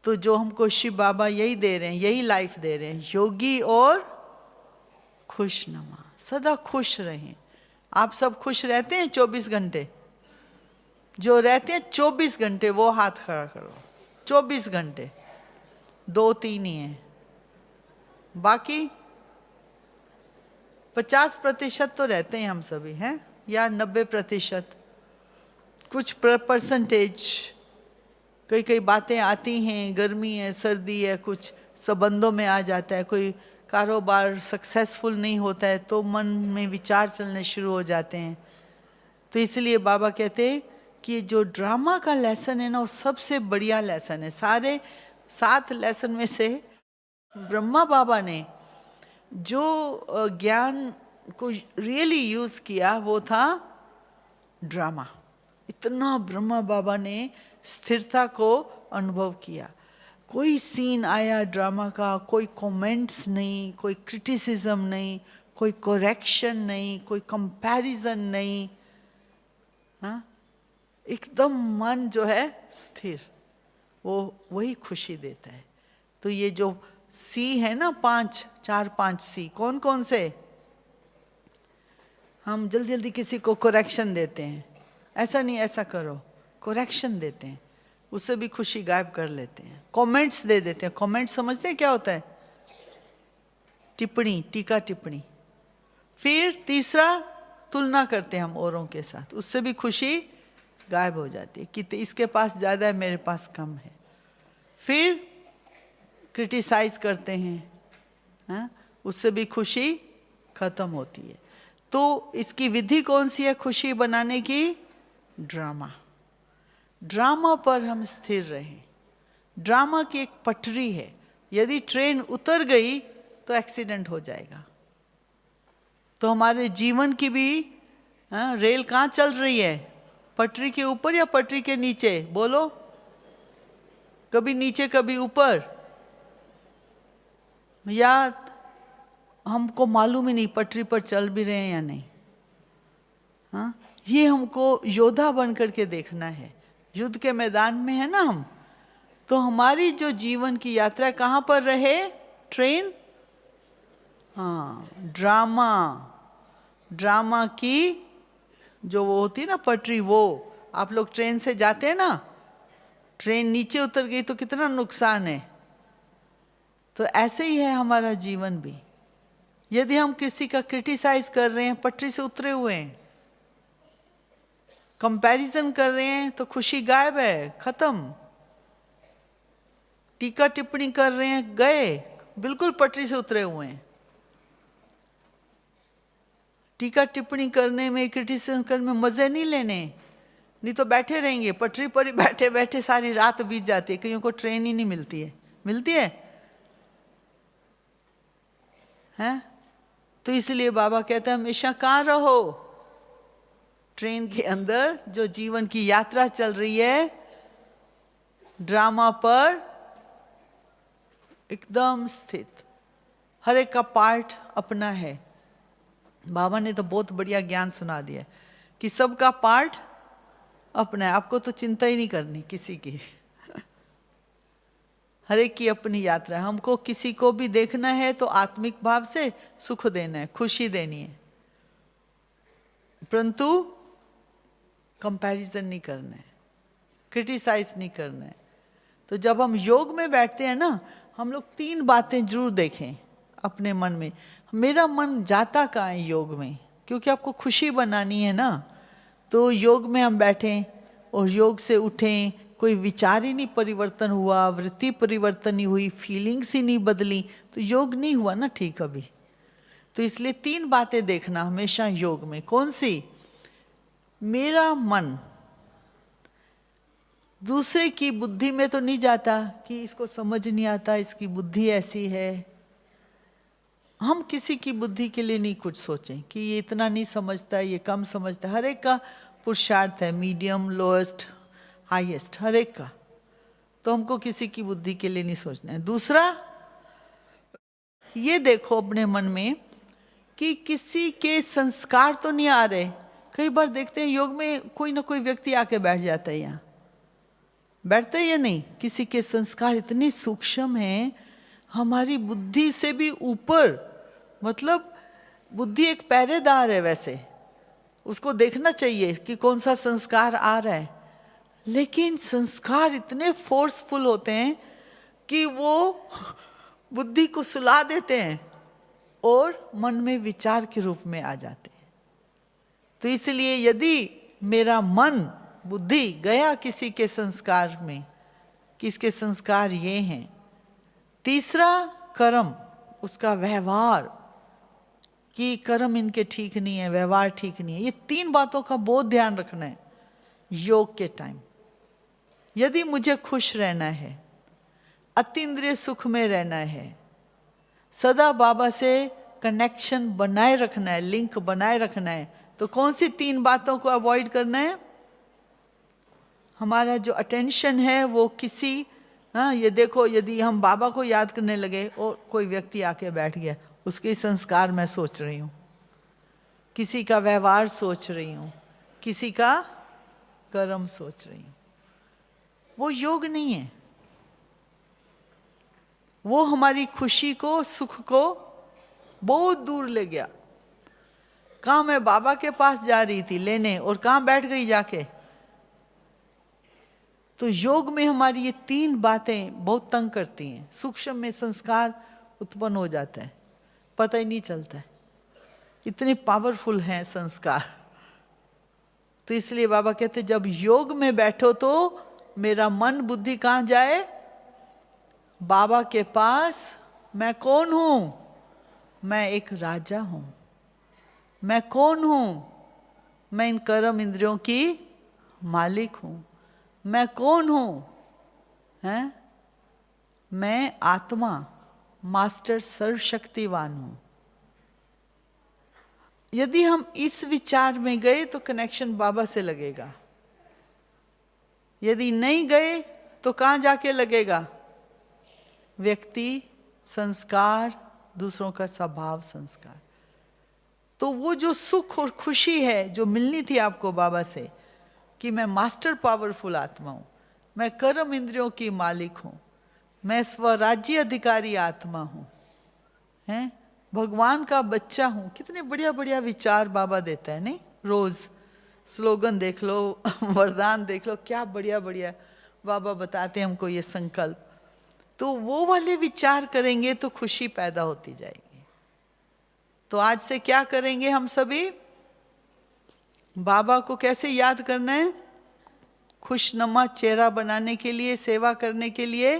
तो जो हमको शिव बाबा यही दे रहे हैं, यही लाइफ दे रहे हैं, योगी और खुशनुमा। सदा खुश रहें। आप सब खुश रहते हैं 24 घंटे? जो रहते हैं 24 घंटे वो हाथ खड़ा करो। 24 घंटे, 2-3 ही है, बाकी 50% तो रहते हैं हम सभी, हैं, या 90%, कुछ परसेंटेज। कई कई बातें आती हैं, गर्मी है, सर्दी है, कुछ संबंधों में आ जाता है, कोई कारोबार सक्सेसफुल नहीं होता है तो मन में विचार चलने शुरू हो जाते हैं। तो इसलिए बाबा कहते हैं कि जो ड्रामा का लेसन है ना, वो सबसे बढ़िया लेसन है। सारे 7 लेसन में से ब्रह्मा बाबा ने जो ज्ञान को रियली यूज किया वो था ड्रामा। इतना ब्रह्मा बाबा ने स्थिरता को अनुभव किया। कोई सीन आया ड्रामा का, कोई कमेंट्स नहीं, कोई क्रिटिसिज्म नहीं, कोई करेक्शन नहीं, कोई कंपैरिजन नहीं, हाँ, एकदम मन जो है स्थिर, वो वही खुशी देता है। तो ये जो सी है ना, 4-5 सी, कौन कौन से? हम जल्दी जल्दी किसी को करेक्शन देते हैं, ऐसा नहीं ऐसा करो, करेक्शन देते हैं, उससे भी खुशी गायब कर लेते हैं। कमेंट्स दे देते हैं। कमेंट समझते हैं क्या होता है? टिप्पणी, टीका टिप्पणी। फिर तीसरा, तुलना करते हैं हम औरों के साथ, उससे भी खुशी गायब हो जाती है कि इसके पास ज़्यादा है, मेरे पास कम है। फिर क्रिटिसाइज करते हैं, हाँ, उससे भी खुशी खत्म होती है। तो इसकी विधि कौन सी है खुशी बनाने की? ड्रामा। ड्रामा पर हम स्थिर रहें। ड्रामा की एक पटरी है, यदि ट्रेन उतर गई तो एक्सीडेंट हो जाएगा। तो हमारे जीवन की भी रेल कहाँ चल रही है? पटरी के ऊपर या पटरी के नीचे? बोलो, कभी नीचे कभी ऊपर, या हमको मालूम ही नहीं पटरी पर चल भी रहे हैं या नहीं। हाँ, ये हमको योद्धा बन करके देखना है। युद्ध के मैदान में है ना हम, तो हमारी जो जीवन की यात्रा कहाँ पर रहे? ट्रेन, हाँ, ड्रामा की जो वो होती है ना पटरी, वो आप लोग ट्रेन से जाते हैं ना, ट्रेन नीचे उतर गई तो कितना नुकसान है। तो ऐसे ही है हमारा जीवन भी। यदि हम किसी का क्रिटिसाइज कर रहे हैं, पटरी से उतरे हुए हैं, कंपैरिजन कर रहे हैं, तो खुशी गायब है, खत्म। टीका टिप्पणी कर रहे हैं, गए, बिल्कुल पटरी से उतरे हुए हैं। टीका टिप्पणी करने में, क्रिटिसिज्म करने में मजे नहीं लेने, नहीं तो बैठे रहेंगे पटरी पर ही, बैठे बैठे सारी रात बीत जाती है। कईयों को ट्रेन ही नहीं मिलती है। मिलती है, हैं? तो इसलिए बाबा कहते हैं हमेशा कहाँ रहो? ट्रेन के अंदर। जो जीवन की यात्रा चल रही है, ड्रामा पर एकदम स्थित। हर एक का पार्ट अपना है। बाबा ने तो बहुत बढ़िया ज्ञान सुना दिया कि सबका पार्ट अपना है, आपको तो चिंता ही नहीं करनी किसी की। हर एक की अपनी यात्रा है। हमको किसी को भी देखना है तो आत्मिक भाव से सुख देना है, खुशी देनी है, परंतु कंपैरिजन नहीं करना है, क्रिटिसाइज नहीं करना है। तो जब हम योग में बैठते हैं ना, हम लोग 3 बातें जरूर देखें अपने मन में। मेरा मन जाता कहाँ है योग में? क्योंकि आपको खुशी बनानी है ना। तो योग में हम बैठें और योग से उठें, कोई विचार ही नहीं परिवर्तन हुआ, वृत्ति परिवर्तन नहीं हुई, फीलिंग्स ही नहीं बदली, तो योग नहीं हुआ ना ठीक अभी। तो इसलिए 3 बातें देखना हमेशा योग में। कौन सी? मेरा मन दूसरे की बुद्धि में तो नहीं जाता कि इसको समझ नहीं आता, इसकी बुद्धि ऐसी है। हम किसी की बुद्धि के लिए नहीं कुछ सोचें कि ये इतना नहीं समझता, ये कम समझता। हर एक का पुरुषार्थ है, मीडियम, लोएस्ट, हाईएस्ट, हर एक का। तो हमको किसी की बुद्धि के लिए नहीं सोचना है। दूसरा, ये देखो अपने मन में कि किसी के संस्कार तो नहीं आ रहे। कई बार देखते हैं योग में कोई ना कोई व्यक्ति आके बैठ जाता है, यहाँ बैठते हैं या नहीं? किसी के संस्कार इतने सूक्ष्म हैं, हमारी बुद्धि से भी ऊपर। मतलब बुद्धि एक पहरेदार है, वैसे उसको देखना चाहिए कि कौन सा संस्कार आ रहा है, लेकिन संस्कार इतने फोर्सफुल होते हैं कि वो बुद्धि को सुला देते हैं और मन में विचार के रूप में आ जाते हैं। तो इसलिए यदि मेरा मन, बुद्धि गया किसी के संस्कार में, किसके संस्कार ये हैं। तीसरा, कर्म, उसका व्यवहार, कि कर्म इनके ठीक नहीं है, व्यवहार ठीक नहीं है। ये 3 बातों का बहुत ध्यान रखना है योग के टाइम। यदि मुझे खुश रहना है, अतीन्द्रिय सुख में रहना है, सदा बाबा से कनेक्शन बनाए रखना है, लिंक बनाए रखना है, तो कौन सी 3 बातों को अवॉइड करना है? हमारा जो अटेंशन है वो किसी, हाँ ये देखो, यदि हम बाबा को याद करने लगे और कोई व्यक्ति आके बैठ गया, उसके संस्कार मैं सोच रही हूँ, किसी का व्यवहार सोच रही हूँ, किसी का कर्म सोच रही हूँ, वो योग नहीं है। वो हमारी खुशी को, सुख को बहुत दूर ले गया। कहाँ मैं बाबा के पास जा रही थी लेने, और कहाँ बैठ गई जाके। तो योग में हमारी ये तीन बातें बहुत तंग करती हैं। सूक्ष्म में संस्कार उत्पन्न हो जाता है, पता ही नहीं चलता है, इतने पावरफुल हैं संस्कार। तो इसलिए बाबा कहते जब योग में बैठो तो मेरा मन बुद्धि कहाँ जाए? बाबा के पास। मैं कौन हूं? मैं एक राजा हूं। मैं कौन हूं? मैं इन कर्म इंद्रियों की मालिक हूं। मैं कौन हूं? हैं? मैं आत्मा, मास्टर सर्वशक्तिवान हूं। यदि हम इस विचार में गए तो कनेक्शन बाबा से लगेगा। यदि नहीं गए तो कहां जाके लगेगा? व्यक्ति, संस्कार, दूसरों का स्वभाव, संस्कार। तो वो जो सुख और खुशी है जो मिलनी थी आपको बाबा से, कि मैं मास्टर पावरफुल आत्मा हूं, मैं कर्म इंद्रियों की मालिक हूं, मैं स्वराज्य अधिकारी आत्मा हूं, हैं, भगवान का बच्चा हूं। कितने बढ़िया बढ़िया विचार बाबा देता है, नहीं? रोज स्लोगन देख लो, वरदान देख लो, क्या बढ़िया बढ़िया बाबा बताते हैं हमको ये संकल्प। तो वो वाले विचार करेंगे तो खुशी पैदा होती जाएगी। तो आज से क्या करेंगे हम सभी? बाबा को कैसे याद करना है? खुशनुमा चेहरा बनाने के लिए, सेवा करने के लिए।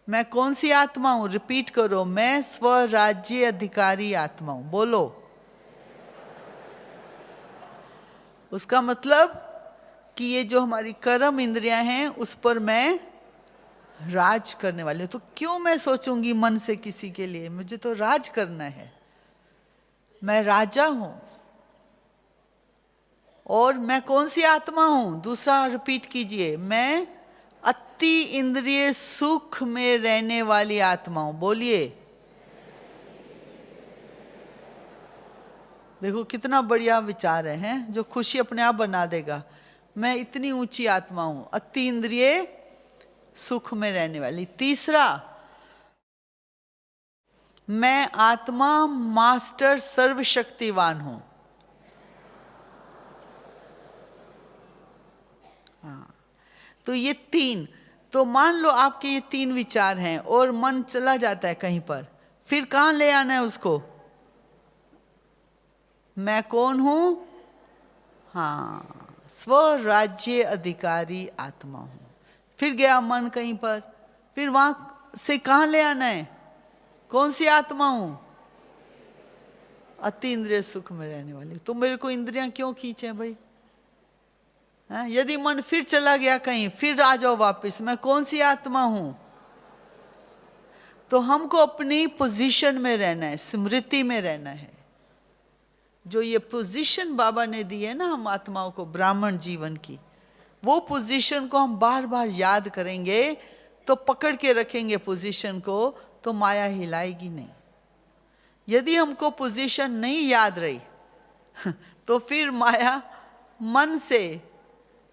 मैं कौन सी आत्मा हूं? रिपीट करो, मैं स्वराज्य अधिकारी आत्मा हूं। बोलो। उसका मतलब कि ये जो हमारी कर्म इंद्रियां हैं उस पर मैं राज करने वाली हूं। तो क्यों मैं सोचूंगी मन से किसी के लिए? मुझे तो राज करना है। मैं राजा हूं। और मैं कौन सी आत्मा हूं? दूसरा रिपीट कीजिए, मैं अति इंद्रिय सुख में रहने वाली आत्मा हूं। बोलिए। देखो कितना बढ़िया विचार है, हैं? जो खुशी अपने आप बना देगा। मैं इतनी ऊंची आत्मा हूं, अति इंद्रिय सुख में रहने वाली। तीसरा, मैं आत्मा मास्टर सर्वशक्तिवान हूं। हाँ, तो ये तीन। तो मान लो आपके ये तीन विचार हैं और मन चला जाता है कहीं पर, फिर कहां ले आना है उसको? मैं कौन हूं? हाँ, स्वराज्य अधिकारी आत्मा हूं। फिर गया मन कहीं पर, फिर वहां से कहां ले आना है? कौन सी आत्मा हूं? अति इंद्रिय सुख में रहने वाली। तो मेरे को इंद्रियां क्यों खींचे भाई? यदि मन फिर चला गया कहीं, फिर आ जाओ वापस। मैं कौन सी आत्मा हूं? तो हमको अपनी पोजीशन में रहना है, स्मृति में रहना है। जो ये पोजीशन बाबा ने दी है ना हम आत्माओं को, ब्राह्मण जीवन की, वो पोजीशन को हम बार बार याद करेंगे तो पकड़ के रखेंगे पोजीशन को, तो माया हिलाएगी नहीं। यदि हमको पोजीशन नहीं याद रही तो फिर माया मन से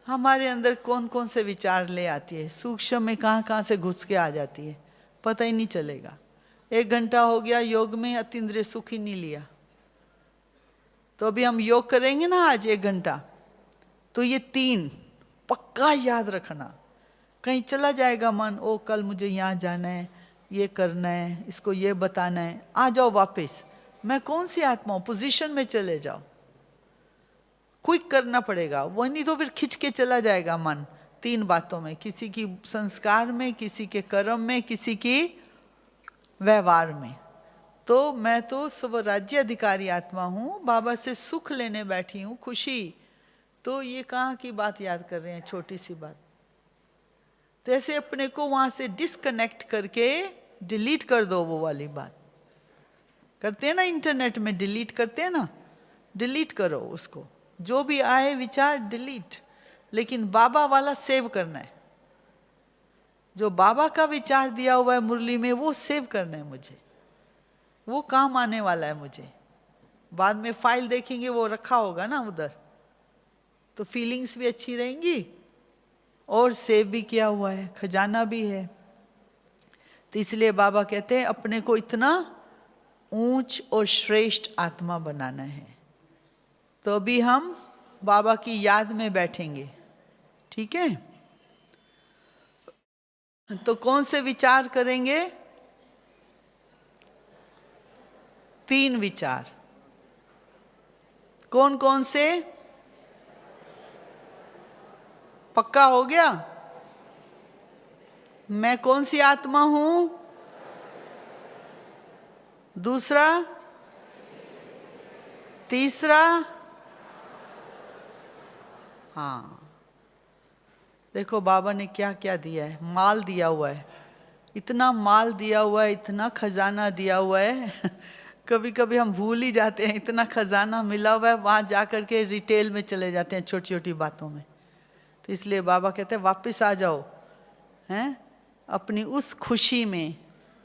हमारे अंदर कौन कौन से विचार ले आती है, सूक्ष्म में कहाँ कहाँ से घुस के आ जाती है, पता ही नहीं चलेगा। 1 घंटा हो गया योग में, अतीन्द्रिय सुख ही नहीं लिया। तो अभी हम योग करेंगे ना आज 1 घंटा, तो ये 3 पक्का याद रखना। कहीं चला जाएगा मन, ओ कल मुझे यहाँ जाना है, ये करना है, इसको ये बताना है, आ जाओ वापस। मैं कौन सी आत्मा हूं? पोजीशन में चले जाओ। क्विक करना पड़ेगा, वो नहीं तो फिर खिंच के चला जाएगा मन 3 बातों में, किसी की संस्कार में, किसी के कर्म में, किसी की व्यवहार में। तो मैं तो स्वराज्य अधिकारी आत्मा हूं, बाबा से सुख लेने बैठी हूं, खुशी। तो ये कहाँ की बात याद कर रहे हैं? छोटी सी बात। तो ऐसे अपने को वहां से डिस्कनेक्ट करके डिलीट कर दो। वो वाली बात करते हैं ना इंटरनेट में, डिलीट करते हैं ना, डिलीट करो उसको। जो भी आए विचार डिलीट, लेकिन बाबा वाला सेव करना है। जो बाबा का विचार दिया हुआ है मुरली में, वो सेव करना है मुझे, वो काम आने वाला है मुझे। बाद में फाइल देखेंगे, वो रखा होगा ना उधर, तो फीलिंग्स भी अच्छी रहेंगी और सेव भी किया हुआ है, खजाना भी है। तो इसलिए बाबा कहते हैं अपने को इतना ऊंच और श्रेष्ठ आत्मा बनाना है। तो अभी हम बाबा की याद में बैठेंगे, ठीक है? तो कौन से विचार करेंगे? 3 विचार। कौन कौन से? पक्का हो गया? मैं कौन सी आत्मा हूं? दूसरा? तीसरा? हाँ, देखो बाबा ने क्या क्या दिया है, माल दिया हुआ है, इतना माल दिया हुआ है, इतना खजाना दिया हुआ है कभी कभी हम भूल ही जाते हैं, इतना खजाना मिला हुआ है, वहां जाकर के रिटेल में चले जाते हैं छोटी छोटी बातों में। तो इसलिए बाबा कहते हैं वापस आ जाओ, हैं, अपनी उस खुशी में,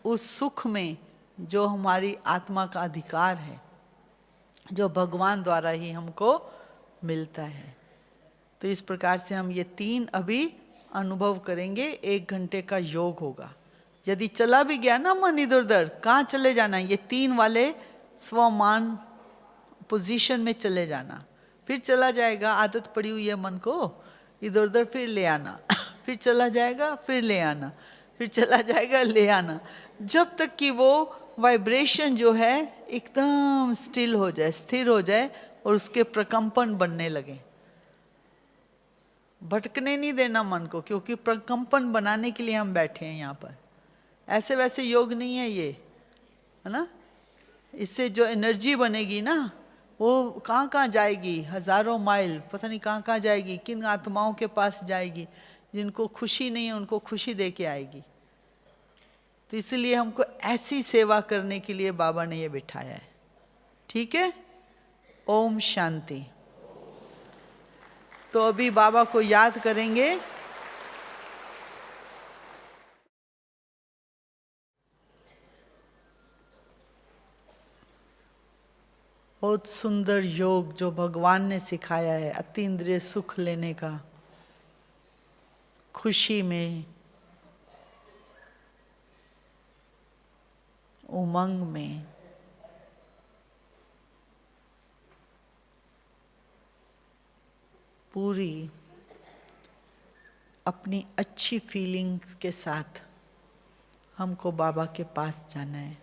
उस सुख में जो हमारी आत्मा का अधिकार है, जो भगवान द्वारा ही हमको मिलता है। तो इस प्रकार से हम ये 3 अभी अनुभव करेंगे। 1 घंटे का योग होगा। यदि चला भी गया ना मन इधर उधर, कहाँ चले जाना है? ये 3 वाले स्वमान पोजीशन में चले जाना, फिर चला जाएगा। आदत पड़ी हुई है मन को इधर उधर, फिर ले आना फिर चला जाएगा, फिर ले आना, फिर चला जाएगा, ले आना, जब तक कि वो वाइब्रेशन जो है एकदम स्टिल हो जाए, स्थिर हो जाए और उसके प्रकंपन बनने लगे। भटकने नहीं देना मन को, क्योंकि प्रकंपन बनाने के लिए हम बैठे हैं यहाँ पर। ऐसे वैसे योग नहीं है ये, है ना? इससे जो एनर्जी बनेगी ना, वो कहाँ कहाँ जाएगी, हजारों माइल, पता नहीं कहाँ कहाँ जाएगी, किन आत्माओं के पास जाएगी, जिनको खुशी नहीं है उनको खुशी दे के आएगी। तो इसलिए हमको ऐसी सेवा करने के लिए बाबा ने ये बिठाया है, ठीक है? ओम शांति। तो अभी बाबा को याद करेंगे। बहुत सुंदर योग जो भगवान ने सिखाया है, अतीन्द्रिय सुख लेने का, खुशी में, उमंग में। पूरी अपनी अच्छी फीलिंग्स के साथ हमको बाबा के पास जाना है।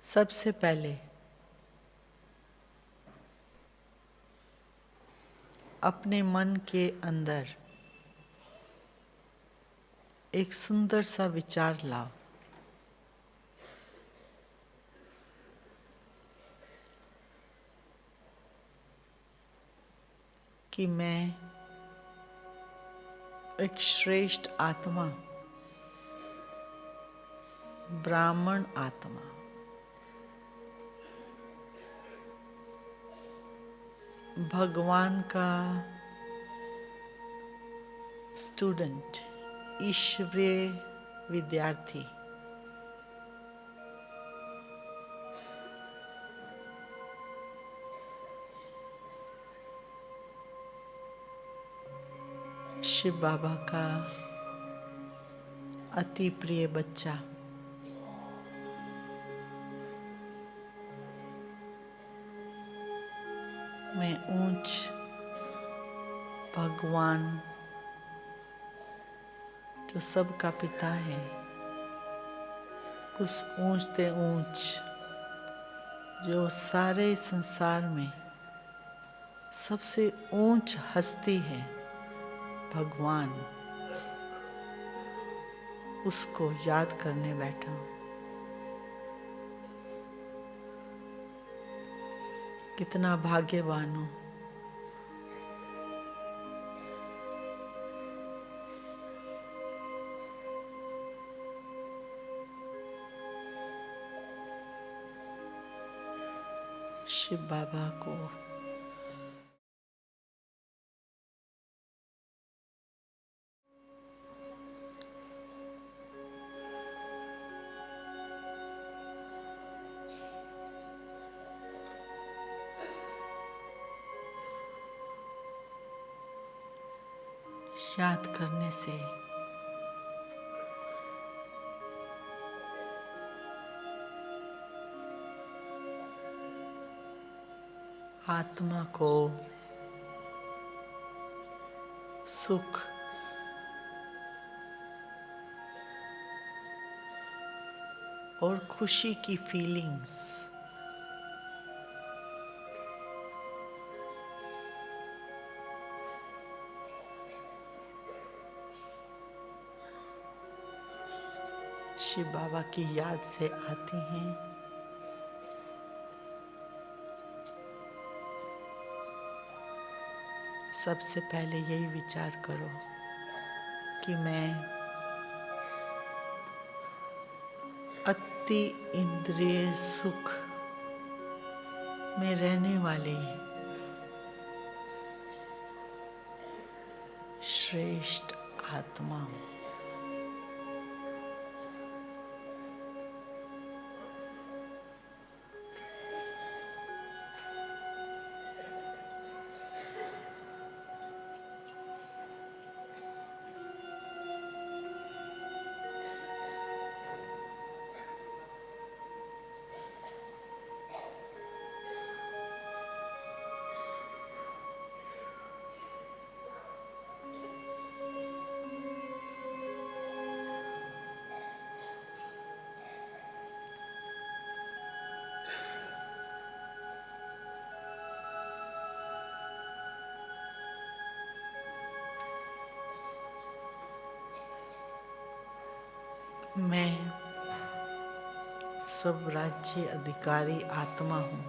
सबसे पहले अपने मन के अंदर एक सुंदर सा विचार लाओ कि मैं एक श्रेष्ठ आत्मा, ब्राह्मण आत्मा, भगवान का स्टूडेंट, ईश्वरीय विद्यार्थी, शिव बाबा का अति प्रिय बच्चा, मैं ऊंच भगवान जो सबका पिता है, उस ऊंच ते ऊंच जो सारे संसार में सबसे ऊंच हस्ती है, भगवान, उसको याद करने बैठा हूं। कितना भाग्यवान हूं। शिव बाबा को याद करने से आत्मा को सुख और खुशी की फीलिंग्स शिव बाबा की याद से आती हैं। सबसे पहले यही विचार करो कि मैं अति इंद्रिय सुख में रहने वाली श्रेष्ठ आत्मा हूँ। मैं सब राज्य अधिकारी आत्मा हूँ।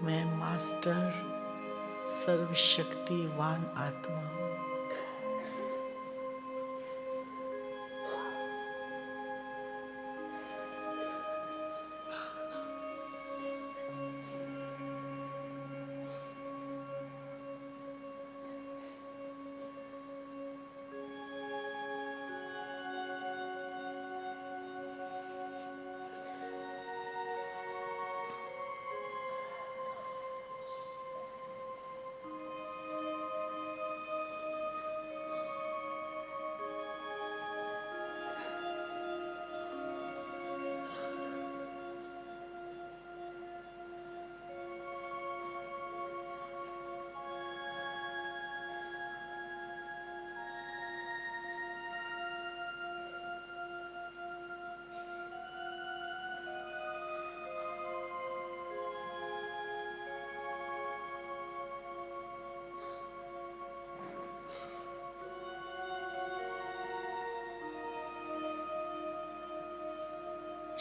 मैं मास्टर सर्वशक्तिवान आत्मा हूँ।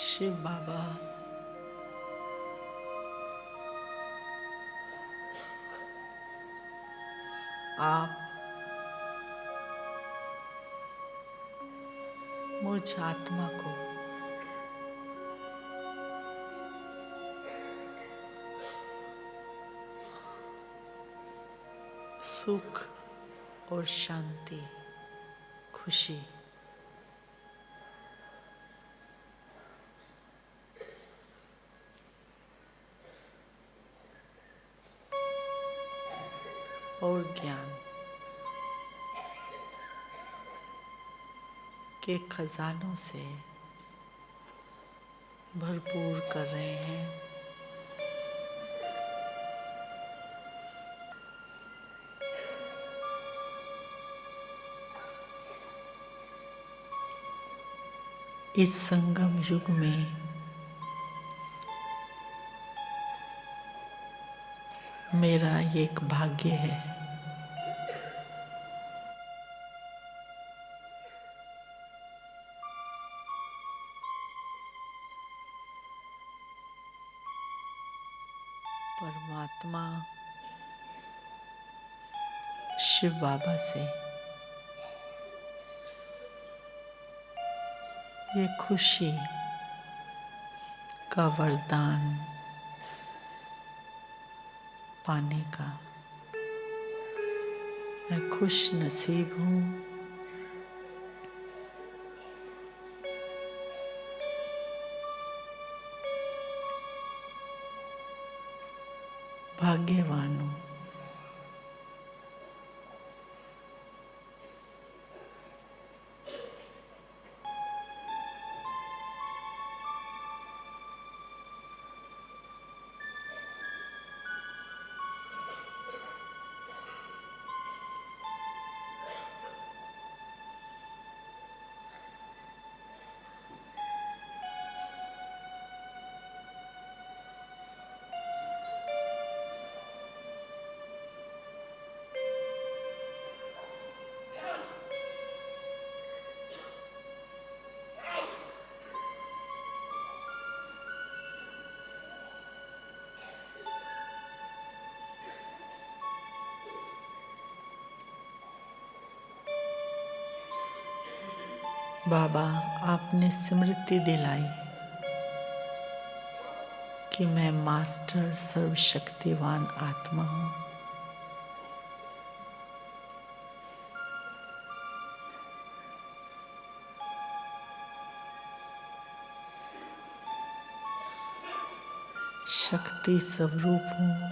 शिव बाबा आप मुझ आत्मा को सुख और शांति खुशी। और ज्ञान के खजानों से भरपूर कर रहे हैं। इस संगम युग में मेरा एक भाग्य है। परमात्मा शिव बाबा से ये खुशी का वरदान पाने का मैं खुश नसीब हूँ। भाग्यवान हूँ। बाबा, आपने स्मृति दिलाई कि मैं मास्टर सर्वशक्तिवान आत्मा हूँ। शक्ति स्वरूप हूँ।